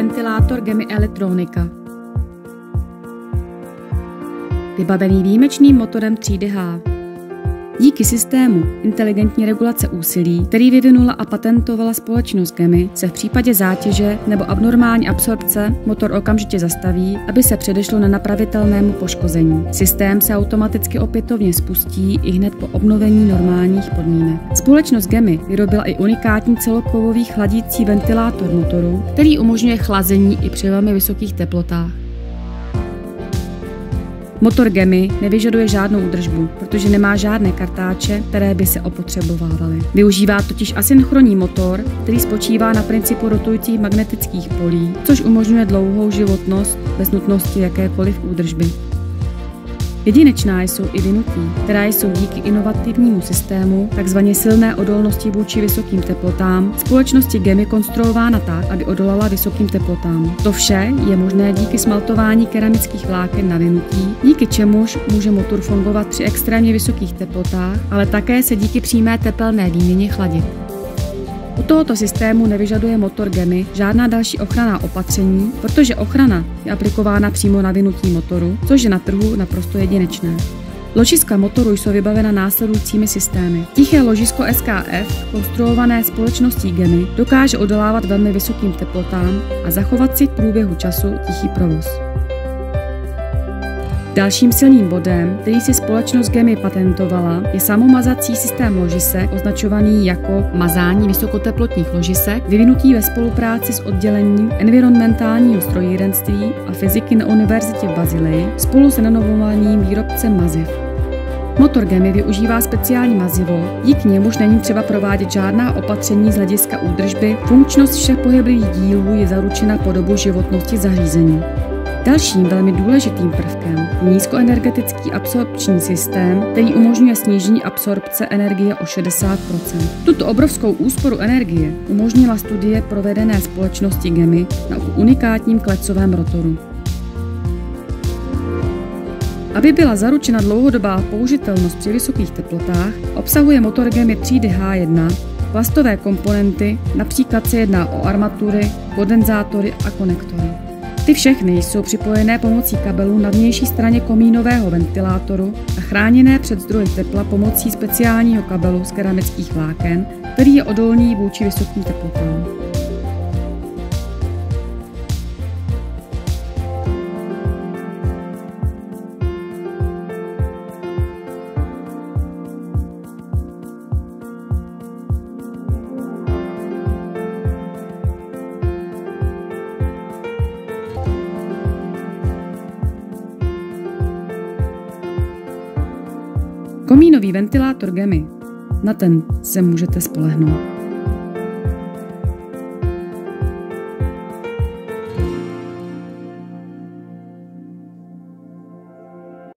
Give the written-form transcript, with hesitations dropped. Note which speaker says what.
Speaker 1: ventilátor GEMI Elektronika. Vybavený výjimečným motorem třídy H. Díky systému inteligentní regulace úsilí, který vyvinula a patentovala společnost GEMI, se v případě zátěže nebo abnormální absorpce motor okamžitě zastaví, aby se předešlo nenapravitelnému poškození. Systém se automaticky opětovně spustí ihned po obnovení normálních podmínek. Společnost GEMI vyrobila i unikátní celokovový chladící ventilátor motoru, který umožňuje chlazení i při velmi vysokých teplotách. Motor GEMI nevyžaduje žádnou údržbu, protože nemá žádné kartáče, které by se opotřebovávaly. Využívá totiž asynchronní motor, který spočívá na principu rotujících magnetických polí, což umožňuje dlouhou životnost bez nutnosti jakékoliv údržby. Jedinečná jsou i vynutí, která jsou díky inovativnímu systému, takzvaně silné odolnosti vůči vysokým teplotám, společnosti GEMI konstruována tak, aby odolala vysokým teplotám. To vše je možné díky smaltování keramických vláken na vynutí, díky čemuž může motor fungovat při extrémně vysokých teplotách, ale také se díky přímé tepelné výměně chladit. U tohoto systému nevyžaduje motor GEMI žádná další ochranná opatření, protože ochrana je aplikována přímo na vynutí motoru, což je na trhu naprosto jedinečné. Ložiska motoru jsou vybavena následujícími systémy. Tiché ložisko SKF, konstruované společností GEMI, dokáže odolávat velmi vysokým teplotám a zachovat si v průběhu času tichý provoz. Dalším silným bodem, který si společnost GEMI patentovala, je samomazací systém ložisek, označovaný jako mazání vysokoteplotních ložisek, vyvinutý ve spolupráci s oddělením environmentálního strojírenství a fyziky na univerzitě v Basileji spolu s renomovaným výrobcem maziv. Motor GEMI využívá speciální mazivo, díky němuž není třeba provádět žádná opatření z hlediska údržby, funkčnost všech pohyblivých dílů je zaručena po dobu životnosti zařízení. Dalším velmi důležitým prvkem je nízkoenergetický absorpční systém, který umožňuje snížení absorpce energie o 60%. Tuto obrovskou úsporu energie umožnila studie provedené společnosti GEMI na unikátním klecovém rotoru. Aby byla zaručena dlouhodobá použitelnost při vysokých teplotách, obsahuje motor GEMI třídy H1 plastové komponenty, například se jedná o armatury, kondenzátory a konektory. Ty všechny jsou připojené pomocí kabelů na vnější straně komínového ventilátoru a chráněné před zdroji tepla pomocí speciálního kabelu z keramických vláken, který je odolný vůči vysokým teplotám. Komínový ventilátor GEMI, na ten se můžete spolehnout.